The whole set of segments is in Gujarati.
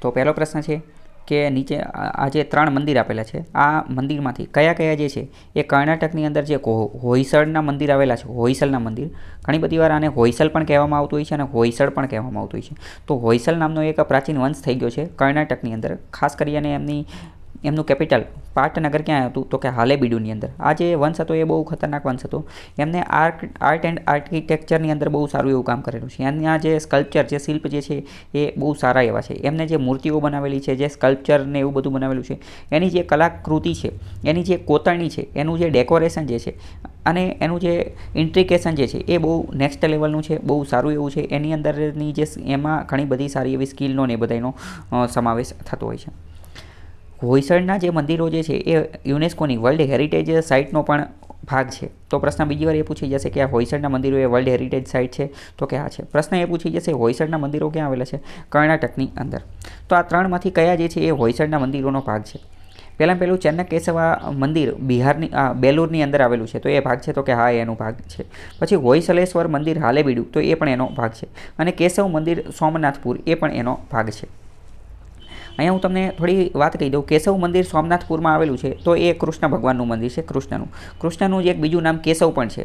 તો પહેલો પ્રશ્ન છે કે નીચે આ જે 3 મંદિર આપેલા છે, આ મંદિરમાંથી કયા કયા જે છે એ કર્ણાટકની અંદર જે હોયસળના મંદિર આવેલા છે, હોયસલના મંદિર, ઘણી બધી વાર આને હોયસલ પણ કહેવામાં આવતું હોય છે અને હોયસળ પણ કહેવામાં આવતું હોય છે. તો હોયસલ નામનો એક પ્રાચીન વંશ થઈ ગયો છે કર્ણાટકની અંદર. ખાસ કરીને એમનું કેપિટલ પાટનગર ક્યાં હતું તો કે હાલેબીડુની અંદર. આ જે વંશ હતો એ બહુ ખતરનાક વંશ હતો. એમને આર્ટ એન્ડ આર્કિટેક્ચરની અંદર બહુ સારું એવું કામ કરેલું છે. એમના જે સ્કલ્પચર, જે શિલ્પ જે છે એ બહુ સારા એવા છે. એમને જે મૂર્તિઓ બનાવેલી છે, જે સ્કલ્પચર ને એવું બધું બનાવેલું છે, એની જે કલાકૃતિ છે, એની જે કોતરણી છે, એનું જે ડેકોરેશન જે છે અને એનું જે ઇન્ટ્રિકેશન જે છે એ બહુ નેક્સ્ટ લેવલનું છે, બહુ સારું એવું છે. એની અંદરની જે એમાં ઘણી બધી સારી એવી સ્કિલનો ને એ બધાનો સમાવેશ થતો હોય છે. હોયસળના જે મંદિરો જે છે એ યુનેસ્કોની વર્લ્ડ હેરિટેજ સાઇટનો પણ ભાગ છે. તો પ્રશ્ન બીજી વાર એ પૂછી જશે કે આ હોયસળના મંદિરો એ વર્લ્ડ હેરિટેજ સાઇટ છે તો કે આ છે. પ્રશ્ન એ પૂછી જશે હોયસળના મંદિરો ક્યાં આવેલા છે? કર્ણાટકની અંદર. તો આ 3માંથી કયા જે છે એ હોયસળના મંદિરોનો ભાગ છે? પહેલું ચેન્નકેશવા મંદિર બિહારની બેલુરની અંદર આવેલું છે, તો એ ભાગ છે તો કે હા, એનો ભાગ છે. પછી હોયસલેશ્વર મંદિર હાલેબીડુ, તો એ પણ એનો ભાગ છે. અને કેશવ મંદિર સોમનાથપુર, એ પણ એનો ભાગ છે. અહીંયા હું તમને થોડી વાત કહી દઉં. કેશવ મંદિર સોમનાથપુરમાં આવેલું છે, તો એ કૃષ્ણ ભગવાનનું મંદિર છે, કૃષ્ણનું જ એક બીજું નામ કેશવ પણ છે.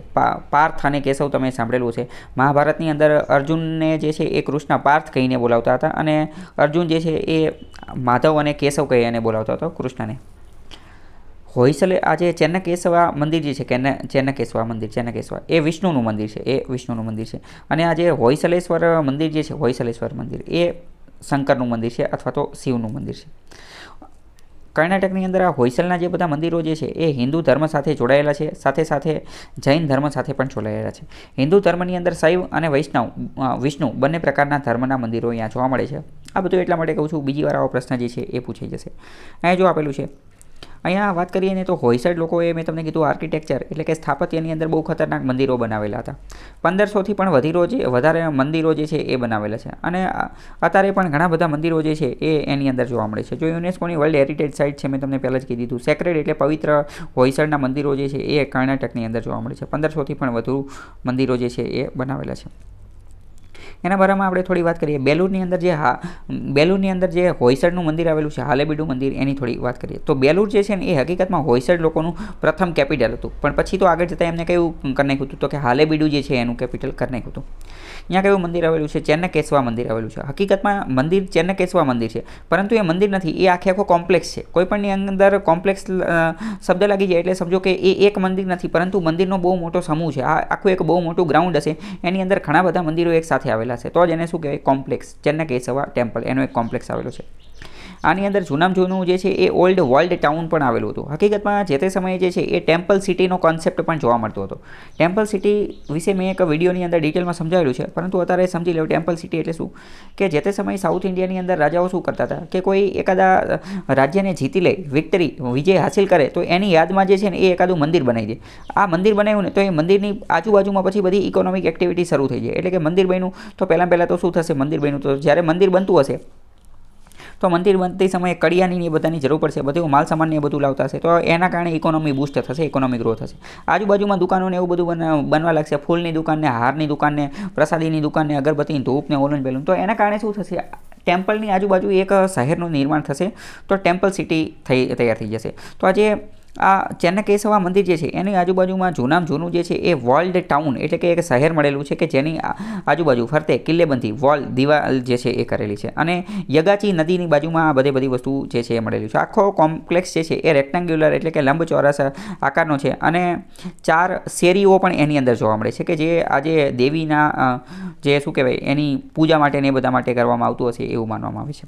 પાર્થ અને કેશવ તમે સાંભળેલું છે. મહાભારતની અંદર અર્જુનને જે છે એ કૃષ્ણ પાર્થ કહીને બોલાવતા હતા અને અર્જુન જે છે એ માધવ અને કેશવ કહીને બોલાવતો હતો કૃષ્ણને. હોયસલે આ જે ચેન્નકેશવા મંદિર જે છે, ચેન્નકેશવા એ વિષ્ણુનું મંદિર છે, અને આ જે હોયસલેશ્વર મંદિર જે છે, હોયસલેશ્વર મંદિર એ શંકરનું મંદિર છે અથવા તો શિવનું મંદિર છે. કર્ણાટકની અંદર આ હોયસલના જે બધા મંદિરો જે છે એ હિન્દુ ધર્મ સાથે જોડાયેલા છે, સાથે સાથે જૈન ધર્મ સાથે પણ જોડાયેલા છે. હિન્દુ ધર્મની અંદર શૈવ અને વિષ્ણુ બંને પ્રકારના ધર્મના મંદિરો અહીંયા જોવા મળે છે. આ બધું એટલા માટે કહું છું, બીજી વાર આવો પ્રશ્ન જે છે એ પૂછાઈ જશે. અહીંયા જો આપેલું છે, અહીંયા વાત કરીએ ને તો હોયસળ લોકોએ મેં તમને કીધું આર્કિટેક્ચર એટલે કે સ્થાપત્યની અંદર બહુ ખતરનાક મંદિરો બનાવેલા હતા. 1500થી પણ વધારે મંદિરો જે છે એ બનાવેલા છે. અને અત્યારે પણ ઘણા બધા મંદિરો જે છે એ એની અંદર જોવા મળે છે. જો યુનેસ્કોની વર્લ્ડ હેરિટેજ સાઇટ છે, મેં તમને પહેલાં જ કીધું હતું, સેક્રેડ એટલે પવિત્ર હોયસળના મંદિરો જે છે એ કર્ણાટકની અંદર જોવા મળે છે. 1500થી પણ વધુ મંદિરો જે છે એ બનાવેલા છે. એના બારામાં આપણે થોડી વાત કરીએ. બેલુરની અંદર જે હોયસળનું મંદિર આવેલું છે, હાલેબીડુ મંદિર, એની થોડી વાત કરીએ. તો બેલુર જે છે ને એ હકીકતમાં હોયસળ લોકોનું પ્રથમ કેપિટલ હતું, પણ પછી તો આગળ જતાં એમને કેવું કરી નાખ્યું હતું તો કે હાલેબીડુ જે છે એનું કેપિટલ કરી નાખ્યું હતું. અહીંયા કયું મંદિર આવેલું છે? ચેન્નકેશવા મંદિર આવેલું છે. હકીકતમાં મંદિર ચેન્નકેશવા મંદિર છે, પરંતુ એ મંદિર નથી, એ આખો કોમ્પ્લેક્સ છે. કોઈપણની અંદર કોમ્પ્લેક્સ શબ્દ લાગી જાય એટલે સમજો કે એ એક મંદિર નથી, પરંતુ મંદિરનો બહુ મોટો સમૂહ છે. આ આખું એક બહુ મોટું ગ્રાઉન્ડ હશે, એની અંદર ઘણા બધા મંદિરો એક સાથે આવેલા છે, તો જ એને શું કહેવાય? કોમ્પ્લેક્સ. ચેન્નકેશવા ટેમ્પલ એનો એક કોમ્પ્લેક્સ આવેલો છે. આની અંદર જૂનું જે છે એ ઓલ્ડ વર્લ્ડ ટાઉન પણ આવેલું હતું. હકીકતમાં જે તે સમયે જે છે એ ટેમ્પલ સિટીનો કોન્સેપ્ટ પણ જોવા મળતો હતો. ટેમ્પલ સિટી વિશે મેં એક વિડીયોની અંદર ડિટેલમાં સમજાવેલું છે, પરંતુ અત્યારે સમજી લો ટેમ્પલ સિટી એટલે શું, કે જે તે સમયે સાઉથ ઇન્ડિયાની અંદર રાજાઓ શું કરતા હતા કે કોઈ એકાદા રાજ્યને જીતી લે, વિજય હાસિલ કરે, તો એની યાદમાં જે છે ને એ એકાદું મંદિર બનાવી દે. આ મંદિર બનાવ્યું ને તો એ મંદિરની આજુબાજુમાં પછી બધી ઇકોનોમિક એક્ટિવિટી શરૂ થઈ જાય. એટલે કે મંદિર બન્યું તો પહેલાં તો શું થશે? મંદિર બન્યું તો જ્યારે મંદિર બનતું હશે તો મંદિર બનતી સમયે કડિયાની એ બધાની જરૂર પડશે, બધું માલ સામાન ને એ બધું લાવતા હશે, તો એના કારણે ઇકોનોમી બૂસ્ટ થશે, ઇકોનોમિક ગ્રોથ થશે. આજુબાજુમાં દુકાનો ને એવું બધું બનવા લાગશે, ફૂલની દુકાન ને, હારની દુકાન ને, પ્રસાદીની દુકાન ને, અગરબત્તી, ધૂપ ને, ઓલન બેલુન. તો એના કારણે શું થશે? ટેમ્પલની આજુબાજુ એક શહેરનું નિર્માણ થશે, તો ટેમ્પલ સિટી તૈયાર થઈ જશે. તો આજે આ ચેન્નકેશવા મંદિર જે છે એની આજુબાજુમાં જૂનું જે છે એ વર્લ્ડ ટાઉન એટલે કે એક શહેર મળેલું છે, કે જેની આજુબાજુ ફરતે કિલ્લેબંધી દિવાલ જે છે એ કરેલી છે. અને યગાચી નદીની બાજુમાં બધી વસ્તુ જે છે એ મળેલી છે. આખો કોમ્પ્લેક્સ જે છે એ રેક્ટેન્ગ્યુલર એટલે કે લંબચોરસ આકારનો છે, અને 4 શેરીઓ પણ એની અંદર જોવા મળે છે, કે જે આજે દેવીના જે શું કહેવાય એની પૂજા માટે ને એ બધા માટે કરવામાં આવતું હશે એવું માનવામાં આવે છે.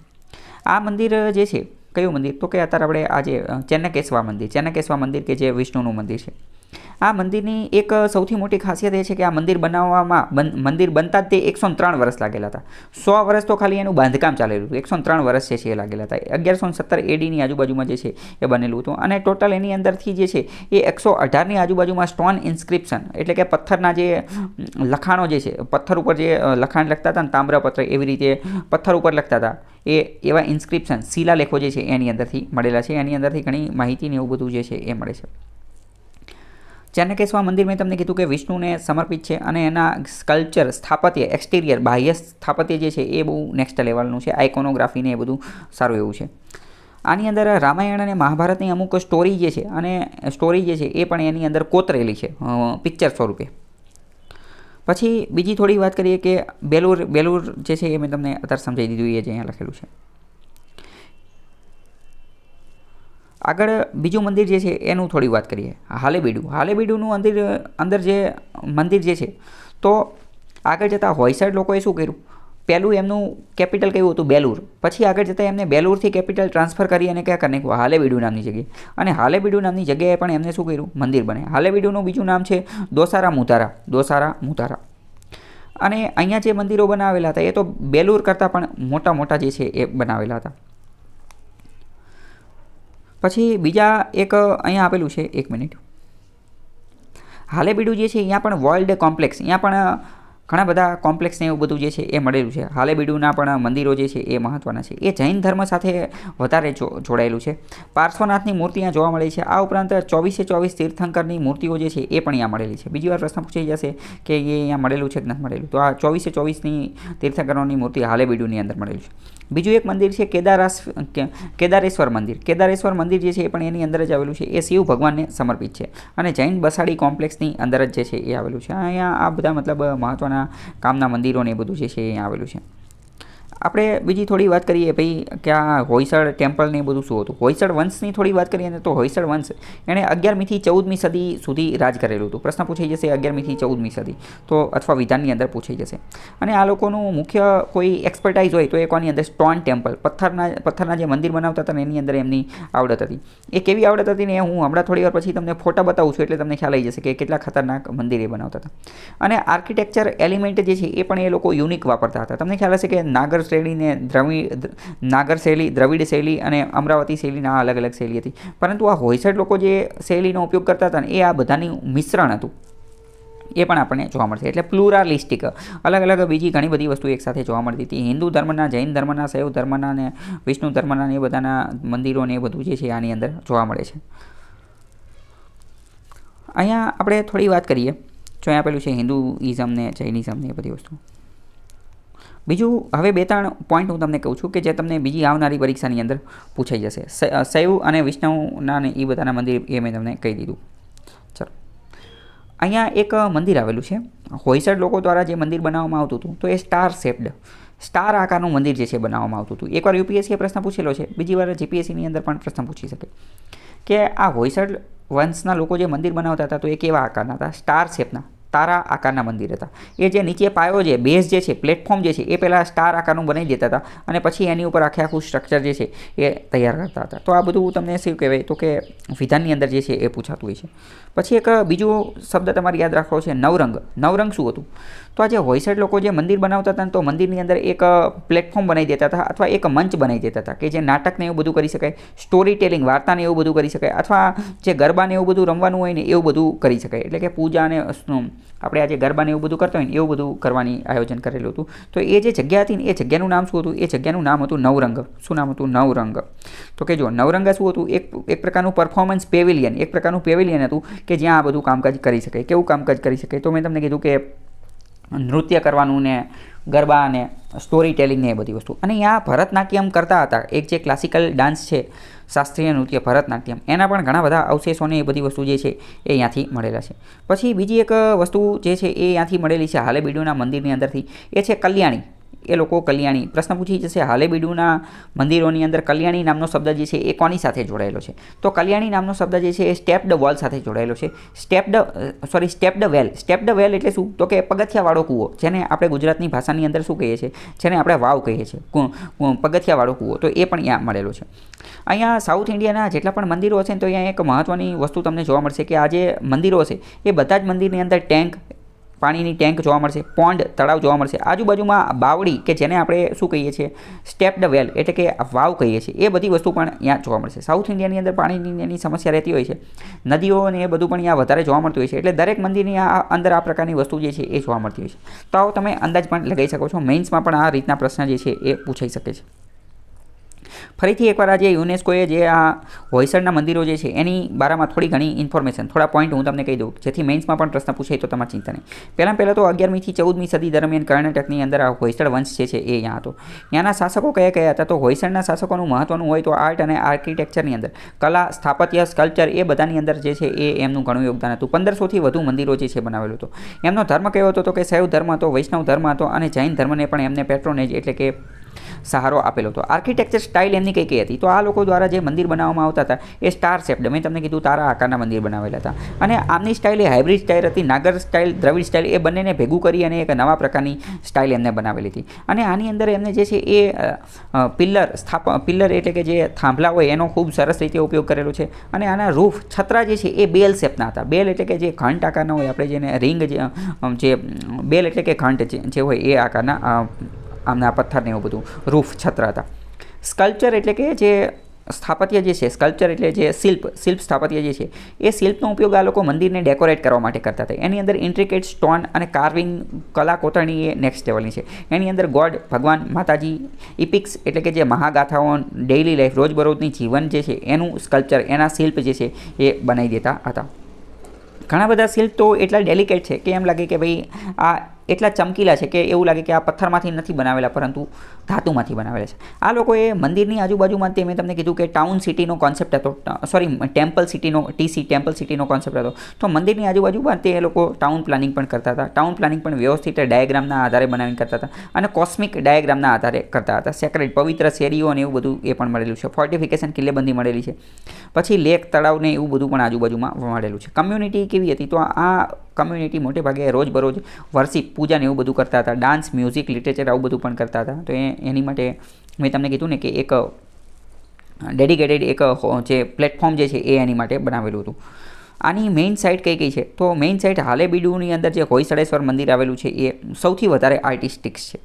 આ મંદિર જે છે, કયું મંદિર? તો કે અત્યારે આપણે આજે ચેન્નકેશવા મંદિર કે જે વિષ્ણુનું મંદિર છે. આ મંદિરની એક સૌથી મોટી ખાસિયત એ છે કે આ મંદિર મંદિર બનતા જ તે 103 વર્ષ લાગેલા હતા. 100 વર્ષ તો ખાલી એનું બાંધકામ ચાલેલું હતું, 103 વર્ષ જે છે એ લાગેલા હતા. 1117 ADની આજુબાજુમાં જે છે એ બનેલું હતું. અને ટોટલ એની અંદરથી જે છે એ 118ની આજુબાજુમાં સ્ટોન ઇન્સ્ક્રિપ્શન એટલે કે પથ્થરના જે લખાણો જે છે, પથ્થર ઉપર જે લખાણ લખતા હતા ને, તામ્રપત્ર એવી રીતે પથ્થર ઉપર લખતા હતા, એવા ઇન્સ્ક્રિપ્શન શિલાલેખો જે છે એની અંદરથી મળેલા છે. એની અંદરથી ઘણી માહિતી ને એવું બધું જે છે એ મળે છે. ચાણક્યેશ્વર મંદિર મેં તમને કીધું કે વિષ્ણુને સમર્પિત છે અને એના સ્કલ્પચર સ્થાપત્ય એક્સટિરિયર બાહ્ય સ્થાપત્ય જે છે એ બહુ નેક્સ્ટ લેવલનું છે. આઇકોનોગ્રાફીને એ બધું સારું એવું છે. આની અંદર રામાયણ અને મહાભારતની અમુક સ્ટોરી જે છે અને સ્ટોરી જે છે એ પણ એની અંદર કોતરેલી છે પિક્ચર સ્વરૂપે. પછી બીજી થોડી વાત કરીએ કે બેલુર જે છે એ મેં તમને અત્યારે સમજાવી દીધું, એ જે અહીંયા લખેલું છે. આગળ બીજું મંદિર જે છે એનું થોડી વાત કરીએ. હાલેબીડુનું અંદર જે મંદિર જે છે, તો આગળ જતાં હોયસળ લોકોએ શું કર્યું, પહેલું એમનું કેપિટલ કયું હતું, બેલુર. પછી આગળ જતાં એમને બેલુરથી કેપિટલ ટ્રાન્સફર કરી અને ક્યાં કરી નાખ્યું, હાલેબીડુ નામની જગ્યાએ. અને હાલેબીડુ નામની જગ્યાએ પણ એમને શું કર્યું, મંદિર બને. હાલેબીડુનું બીજું નામ છે દોસારા મુતારા. અને અહીંયા જે મંદિરો બનાવેલા હતા એ તો બેલુર કરતાં પણ મોટા જે છે એ બનાવેલા હતા. પછી બીજા એક અહીંયા આપેલું છે, 1 મિનિટ. હાલેબીડુ જે છે અહીંયા પણ વર્લ્ડ કોમ્પ્લેક્સ, અહીંયા પણ ઘણા બધા કોમ્પ્લેક્સને એવું બધું જે છે એ મળેલું છે. હાલેબીડુના પણ મંદિરો જે છે એ મહત્ત્વના છે. એ જૈન ધર્મ સાથે વધારે જોડાયેલું છે. પાર્શ્વનાથની મૂર્તિ અહીંયા જોવા મળે છે. આ ઉપરાંત 24/24 તીર્થંકરની મૂર્તિઓ જે છે એ પણ અહીંયા મળેલી છે. બીજી વાર પ્રશ્ન પૂછાઈ જશે કે એ અહીંયા મળેલું છે કે નથી મળેલું, તો આ 24/24ની તીર્થંકરોની મૂર્તિ હાલેબીડુની અંદર મળેલી છે. બીજું એક મંદિર છે કેદારેશ્વર મંદિર. કેદારેશ્વર મંદિર જે છે એ પણ એની અંદર જ આવેલું છે. એ શિવ ભગવાનને સમર્પિત છે અને જૈન બસાડી કોમ્પ્લેક્સની અંદર જ જે છે એ આવેલું છે. અહીંયા આ બધા મતલબ મહત્ત્વના કામના મંદિરોને એ બધું જે છે એ અહીંયા આવેલું છે. આપણે બીજી થોડી વાત કરીએ ભાઈ કે આ હોયસળ ટેમ્પલ ને એ બધું શું હતું. હોયસળ વંશની થોડી વાત કરીએ ને તો હોયસળ વંશ એણે 11મીથી 14મી સદી સુધી રાજ કરેલું હતું. પ્રશ્ન પૂછાઈ જશે 11મીથી 14મી સદી, તો અથવા વિધાનની અંદર પૂછાઈ જશે. અને આ લોકોનું મુખ્ય કોઈ એક્સપર્ટાઇઝ હોય તો એ કોની અંદર, સ્ટોન ટેમ્પલ, પથ્થરના જે મંદિર બનાવતા હતા ને એની અંદર એમની આવડત હતી. એ કેવી આવડત હતી ને હું હમણાં થોડી વાર પછી તમને ફોટા બતાવું છું એટલે તમને ખ્યાલ આવી જશે કે કેટલા ખતરનાક મંદિર એ બનાવતા હતા. અને આર્કિટેક્ચર એલિમેન્ટ જે છે એ પણ એ લોકો યુનિક વાપરતા હતા. તમને ખ્યાલ હશે કે નાગર શૈલી, દ્રવિડ શૈલી અને અમરાવતી શૈલીના અલગ અલગ શૈલી હતી. પરંતુ આ હોયસળ લોકો જે શૈલીનો ઉપયોગ કરતા હતા ને એ આ બધાની મિશ્રણ હતું, એ પણ આપણને જોવા મળશે. એટલે પ્લુરાલિસ્ટિક અલગ અલગ બીજી ઘણી બધી વસ્તુ એકસાથે જોવા મળતી હતી. હિન્દુ ધર્મના, જૈન ધર્મના, શૈવ ધર્મના ને વિષ્ણુ ધર્મના ને એ બધાના મંદિરો ને એ બધું જે છે આની અંદર જોવા મળે છે. અહીંયા આપણે થોડી વાત કરીએ, જો અહીંયા પેલું છે હિન્દુઇઝમ ને જૈનિઝમ ને એ બધી વસ્તુ. બીજું હવે 2-3 પોઈન્ટ હું તમને કહું છું કે જે તમને બીજી આવનારી પરીક્ષાની અંદર પૂછાઈ જશે. શૈવ અને વિષ્ણુના ને એ બધાના મંદિર એ મેં તમને કહી દીધું. ચલો, અહીંયા એક મંદિર આવેલું છે. હોયસળ લોકો દ્વારા જે મંદિર બનાવવામાં આવતું હતું તો એ સ્ટાર આકારનું મંદિર જે છે બનાવવામાં આવતું હતું. એકવાર યુપીએસસીએ પ્રશ્ન પૂછેલો છે, બીજી વાર જીપીએસસીની અંદર પણ પ્રશ્ન પૂછી શકે કે આ હોયસળ વંશના લોકો જે મંદિર બનાવતા હતા તો એ કેવા આકારના હતા, સ્ટાર શેપના, તારા આકારના મંદિર હતા. એ જે નીચે પાયો છે, બેઝ જે છે, પ્લેટફોર્મ જે છે એ પહેલાં સ્ટાર આકારનું બનાવી દેતા હતા અને પછી એની ઉપર આખું સ્ટ્રક્ચર જે છે એ તૈયાર કરતા હતા. તો આ બધું તમને શું કહેવાય તો કે વિધાનની અંદર જે છે એ પૂછાતું હોય છે. પછી એક બીજો શબ્દ તમારે યાદ રાખવો છે, નવરંગ. નવરંગ શું હતું? તો આ જે હોયસળ લોકો જે મંદિર બનાવતા હતા તો મંદિરની અંદર એક પ્લેટફોર્મ બનાવી દેતા હતા અથવા એક મંચ બનાવી દેતા હતા કે જે નાટકને એવું બધું કરી શકાય, સ્ટોરી ટેલિંગ, વાર્તાને એવું બધું કરી શકાય, અથવા જે ગરબાને એવું બધું રમવાનું હોય ને એવું બધું કરી શકાય. એટલે કે પૂજા અને આપણે આજે ગરબાને એવું બધું કરતા હોય ને એવું બધું કરવાની આયોજન કરેલું હતું. તો એ જે જગ્યા હતી ને એ જગ્યાનું નામ શું હતું? એ જગ્યાનું નામ હતું નવરંગ. શું નામ હતું? નવરંગ. તો કે જો નવરંગ શું હતું? એક પ્રકારનું પરફોર્મન્સ પેવિલિયન, એક પ્રકારનું પેવિલિયન હતું કે જ્યાં આ બધું કામકાજ કરી શકાય. કેવું કામકાજ કરી શકાય? તો મેં તમને કીધું કે નૃત્ય કરવાનું ને ગરબા અને સ્ટોરી ટેલિંગ ને એ બધી વસ્તુ. અને અહીંયા ભરતનાટ્યમ કરતા હતા. એક જે ક્લાસિકલ ડાન્સ છે, શાસ્ત્રીય નૃત્ય ભરતનાટ્યમ, એના પણ ઘણા બધા અવશેષોને એ બધી વસ્તુ જે છે એ અહીંયાથી મળેલા છે. પછી બીજી એક વસ્તુ જે છે એ અહીંયાથી મળેલી છે હાલેબીડુના મંદિરની અંદરથી, એ છે કલ્યાણી. એ લોકો કલ્યાણી, પ્રશ્ન પૂછી જશે હાલેબીડુના મંદિરોની અંદર કલ્યાણી નામનો શબ્દ જે છે એ કોની સાથે જોડાયેલો છે? તો કલ્યાણી નામનો શબ્દ જે છે એ સ્ટેપ્ડ વોલ સાથે જોડાયેલો છે. સ્ટેપ્ડ વેલ. સ્ટેપ્ડ વેલ એટલે શું? તો કે પગથિયાવાળો કૂવો, જેને આપણે ગુજરાતની ભાષાની અંદર શું કહીએ છીએ? જેને આપણે વાવ કહીએ છીએ, પગથિયાવાળો કૂવો. તો એ પણ અહીંયા મળેલો છે. અહીંયા સાઉથ ઇન્ડિયાના જેટલા પણ મંદિરો છે ને તો અહીંયા એક મહત્ત્વની વસ્તુ તમને જોવા મળશે કે આ જે મંદિરો છે એ બધા જ મંદિરની અંદર ટેન્ક, પાણીની ટેન્ક જોવા મળશે, પોન્ડ, તળાવ જોવા મળશે. આજુબાજુમાં બાવડી કે જેને આપણે શું કહીએ છીએ? સ્ટેપ્ડ વેલ એટલે કે વાવ કહીએ છીએ. એ બધી વસ્તુ પણ અહીંયા જોવા મળશે. સાઉથ ઇન્ડિયાની અંદર પાણીની એની સમસ્યા રહેતી હોય છે, નદીઓ અને એ બધું પણ અહીંયા વધારે જોવા મળતું હોય છે. એટલે દરેક મંદિરની અંદર આ પ્રકારની વસ્તુ જે છે એ જોવા મળતી હોય છે. તો આવો તમે અંદાજ પણ લગાવી શકો છો. મેઇન્સમાં પણ આ રીતના પ્રશ્ન જે છે એ પૂછાઈ શકે છે. ફરીથી એકવાર આજે યુનેસ્કોએ જે આ હોયસળના મંદિરો જે છે એની બારામાં થોડી ઘણી ઇન્ફોર્મેશન, થોડા પોઈન્ટ હું તમને કહી દઉં, જેથી મેઇન્સમાં પણ પ્રશ્ન પૂછાય તો તમારી ચિંતા નહીં. પહેલાં તો 11મી થી 14મી સદી દરમિયાન કર્ણાટકની અંદર આ હોયસળ વંશ જે છે એ અહીંયા હતો. ત્યાંના શાસકો કયા કયા હતા? તો હોયસળના શાસકોનું મહત્વનું હોય તો આર્ટ અને આર્કિટેક્ચરની અંદર, કલા, સ્થાપત્ય, સ્કલ્પચર એ બધાની અંદર જે છે એ એમનું ઘણું યોગદાન હતું. 1500થી વધુ મંદિરો જે છે બનાવેલું હતું. એમનો ધર્મ કયો હતો? તો કે શૈવ ધર્મ હતો, વૈષ્ણવ ધર્મ હતો અને જૈન ધર્મને પણ એમને પેટ્રોનેજ એટલે કે સહારો આપેલો હતો. આર્કિટેક્ચર સ્ટાઇલ એમની કઈ કઈ હતી? તો આ લોકો દ્વારા જે મંદિર બનાવવામાં આવતા હતા એ સ્ટાર શેપ્ડ, મેં તમને કીધું તારા આકારના મંદિર બનાવેલા હતા. અને આમની સ્ટાઇલ એ હાઇબ્રિડ સ્ટાઇલ હતી. નાગર સ્ટાઇલ, દ્રવિડ સ્ટાઇલ એ બંનેને ભેગું કરી અને એક નવા પ્રકારની સ્ટાઇલ એમને બનાવેલી હતી. અને આની અંદર એમને જે છે એ પિલ્લર એટલે કે જે થાંભલા હોય એનો ખૂબ સરસ રીતે ઉપયોગ કરેલો છે. અને આના રૂફ, છત્રા જે છે એ બેલ શેપના હતા. બેલ એટલે કે જે ઘંટ આકારના હોય, આપણે જેને રિંગ જે બેલ એટલે કે ઘંટ જે હોય એ આકારના આમના પથ્થરને એવું બધું રૂફ, છત્ર હતા. સ્કલ્પચર એટલે કે જે સ્થાપત્ય જે છે, સ્કલ્પચર એટલે જે શિલ્પ સ્થાપત્ય જે છે એ શિલ્પનો ઉપયોગ આ લોકો મંદિરને ડેકોરેટ કરવા માટે કરતા હતા. એની અંદર ઇન્ટ્રિકેટ સ્ટોન અને કાર્વિંગ કલા કોતરણી એ નેક્સ્ટ લેવલની છે. એની અંદર ગોડ, ભગવાન, માતાજી, ઇપિક્સ એટલે કે જે મહાગાથાઓ, ડેઇલી લાઈફ, રોજબરોજની જીવન જે છે એનું સ્કલ્પચર, એના શિલ્પ જે છે એ બનાવી દેતા હતા. ઘણા બધા શિલ્પ તો એટલા ડેલિકેટ છે કે એમ લાગે કે ભાઈ આ એટલા ચમકીલા છે કે એવું લાગે કે આ પથ્થરમાંથી નથી બનાવેલા પરંતુ ધાતુમાંથી બનાવેલા છે. આ લોકોએ મંદિરની આજુબાજુમાં તે મેં તમને કીધું કે ટાઉન સિટીનો કોન્સેપ્ટ હતો, ટેમ્પલ સિટીનો કોન્સેપ્ટ હતો. તો મંદિરની આજુબાજુમાં તે લોકો ટાઉન પ્લાનિંગ પણ કરતા હતા. ટાઉન પ્લાનિંગ પણ વ્યવસ્થિત ડાયાગ્રામના આધારે બનાવીને કરતા હતા અને કોસ્મિક ડાયાગ્રામના આધારે કરતા હતા. સેક્રેડ, પવિત્ર શેરીઓ અને એવું બધું એ પણ મળેલું છે. ફોર્ટિફિકેશન, કિલ્લેબંધી મળેલી છે. પછી લેક, તળાવને એવું બધું પણ આજુબાજુમાં મળેલું છે. કમ્યુનિટી કેવી હતી? તો આ કમ્યુનિટી મોટે ભાગે રોજબરોજ વર્શિપ, પૂજાને એવું બધું કરતા હતા. ડાન્સ, મ્યુઝિક, લિટરેચર આવું બધું પણ કરતા હતા. તો એની માટે મેં તમને કીધું ને કે એક ડેડિકેટેડ એક જે પ્લેટફોર્મ જે છે એ એની માટે બનાવેલું હતું. આની મેઇન સાઇટ કઈ કઈ છે? તો મેઇન સાઇટ હાલેબીડુની અંદર જે હોયસળેશ્વર મંદિર આવેલું છે એ સૌથી વધારે આર્ટિસ્ટિક્સ છે.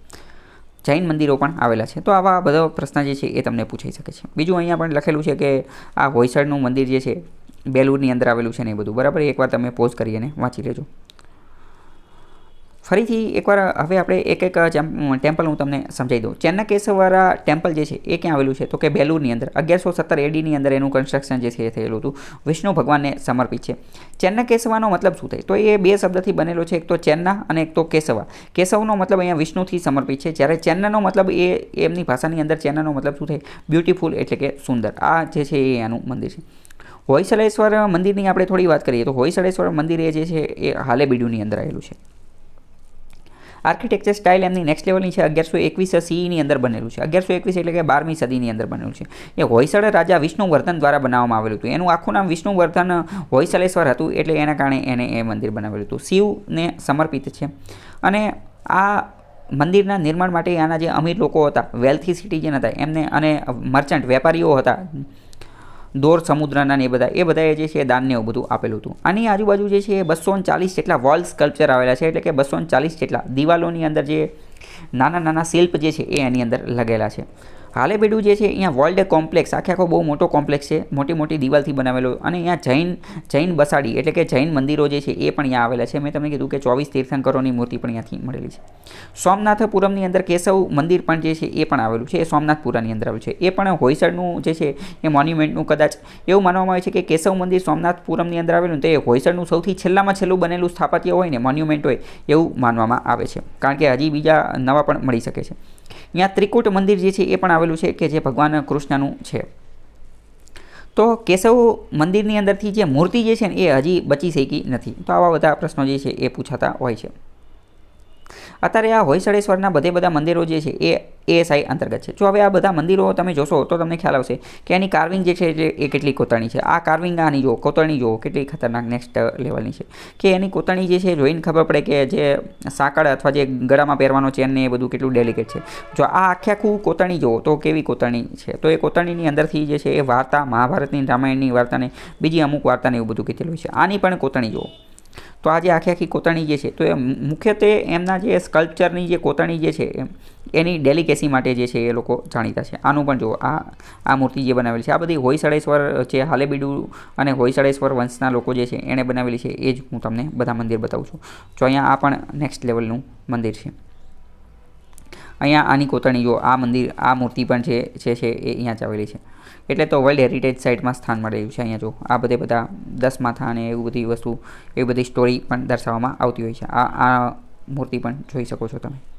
જૈન મંદિરો પણ આવેલા છે. તો આવા બધા પ્રશ્ન જે છે એ તમને પૂછાઈ શકે છે. બીજું અહીંયા પણ લખેલું છે કે આ હોયસળનું મંદિર જે છે બેલુરની અંદર આવેલું છે ને એ બધું. બરાબર, એકવાર તમે પોઝ કરી અને વાંચી લેજો. ફરીથી એકવાર હવે આપણે એક ટેમ્પલ હું તમને સમજાવી દઉં. ચેન્નકેશવરા ટેમ્પલ જે છે એ ક્યાં આવેલું છે? તો કે બેલુરની અંદર 1117 ADની અંદર એનું કન્સ્ટ્રક્શન જે છે એ થયેલું હતું. વિષ્ણુ ભગવાનને સમર્પિત છે. ચેન્નકેશવાનો મતલબ શું થાય? તો એ બે શબ્દથી બનેલો છે, એક તો ચેન્ના અને એક તો કેશવા. કેશવનો મતલબ અહીંયા વિષ્ણુથી સમર્પિત છે, જ્યારે ચેન્નાનો મતલબ એ એમની ભાષાની અંદર ચેન્નાનો મતલબ શું થાય? બ્યુટીફુલ એટલે કે સુંદર. આ જે છે એ એનું મંદિર છે. હોયસળેશ્વર મંદિરની આપણે થોડી વાત કરીએ તો હોયસળેશ્વર મંદિર એ જે છે એ હાલેબીડુની અંદર આવેલું છે. આર્કિટેક્ચર સ્ટાઇલ એમની નેક્સ્ટ લેવલની છે. 1121 CEની અંદર બનેલું છે. 1121 એટલે કે 12મી સદીની અંદર બનેલું છે. એ હોયસળ રાજા વિષ્ણુવર્ધન દ્વારા બનાવવામાં આવેલું હતું. એનું આખું નામ વિષ્ણુવર્ધન હોયસળેશ્વર હતું એટલે એના કારણે એને એ મંદિર બનાવેલું હતું. શિવને સમર્પિત છે. અને આ મંદિરના નિર્માણ માટે આના જે અમીર લોકો હતા, વેલ્થી સિટીઝન હતા એમને, અને મર્ચન્ટ, વેપારીઓ હતા, દોર સમુદ્રના ને એ બધાએ જે છે દાનને એવું બધું આપેલું હતું. આની આજુબાજુ જે છે એ 240 જેટલા વોલ સ્કલ્પચર આવેલા છે, એટલે કે 240 જેટલા દિવાલોની અંદર જે નાના નાના શિલ્પ જે છે એ એની અંદર લગેલા છે. હાલેબીડુ જે છે અહીંયા વર્લ્ડ કોમ્પ્લેક્સ, આખો બહુ મોટો કોમ્પ્લેક્સ છે, મોટી મોટી દિવાલથી બનાવેલો. અને અહીંયા જૈન બસાડી એટલે કે જૈન મંદિરો જે છે એ પણ અહીંયા આવેલા છે. મેં તમને કીધું કે 24 તીર્થંકરોની મૂર્તિ પણ અહીંયાથી મળેલી છે. સોમનાથપુરમની અંદર કેશવ મંદિર પણ જે છે એ પણ આવેલું છે. એ સોમનાથપુરાની અંદર આવેલું છે. એ પણ હોયસળનું જે છે એ મોન્યુમેન્ટનું કદાચ એવું માનવામાં આવે છે કે કેશવ મંદિર સોમનાથપુરમની અંદર આવેલું તો એ હોયસળનું સૌથી છેલ્લામાં છેલ્લું બનેલું સ્થાપત્ય હોય ને, મોન્યુમેન્ટ હોય એવું માનવામાં આવે છે. કારણ કે હજી બીજા નવા પણ મળી શકે છે. અહીંયા ત્રિકૂટ મંદિર જે છે એ પણ આવેલું છે કે જે ભગવાન કૃષ્ણનું છે. તો કેશવ મંદિરની અંદરથી જે મૂર્તિ જે છે ને એ હજી બચી શકી નથી. તો આવા બધા પ્રશ્નો જે છે એ પૂછાતા હોય છે. અત્યારે આ હોયસળેશ્વરના બધા મંદિરો જે છે એ ASI અંતર્ગત છે. જો હવે આ બધા મંદિરો તમે જોશો તો તમને ખ્યાલ આવશે કે એની કાર્વિંગ જે છે એ કેટલી કોતરણી છે. આ કાર્વિંગ આની જો કોતરણી જો કેટલી ખતરનાક નેક્સ્ટ લેવલની છે કે એની કોતરણી જે છે જોઈને ખબર પડે કે જે સાંકળ અથવા જે ગળામાં પહેરવાનો ચેન ને એ બધું કેટલું ડેલિકેટ છે. જો આ આખું કોતરણી જુઓ તો કેવી કોતરણી છે. તો એ કોતરણીની અંદરથી જે છે એ વાર્તા, મહાભારતની, રામાયણની વાર્તાને, બીજી અમુક વાર્તાને એવું બધું કીધેલું છે. આની પણ કોતરણી જુઓ તો આજે આખી કોતરણી જે છે તો એ મુખ્યત્વે એમના જે સ્કલ્પચરની જે કોતરણી જે છે એની ડેલિકેસી માટે જે છે એ લોકો જાણીતા છે. આનું પણ જુઓ, આ મૂર્તિ જે બનાવેલી છે આ બધી હોયસળેશ્વર જે હાલેબીડુ અને હોયસળેશ્વર વંશના લોકો જે છે એણે બનાવેલી છે. એ જ હું તમને બધા મંદિર બતાવું છું. જો અહીંયા આ પણ નેક્સ્ટ લેવલનું મંદિર છે. અહીંયા આની કોતરણી જો આ મંદિર આ મૂર્તિ પણ જે છે એ અહીંયા જ આવેલી છે. એટલે તો વર્લ્ડ હેરિટેજ સાઇટમાં સ્થાન મળેલું છે. અહીંયા જો આ બધા 10 માથા અને એવું બધી વસ્તુ એવી બધી સ્ટોરી પણ દર્શાવવામાં આવતી હોય છે. આ મૂર્તિ પણ જોઈ શકો છો તમે.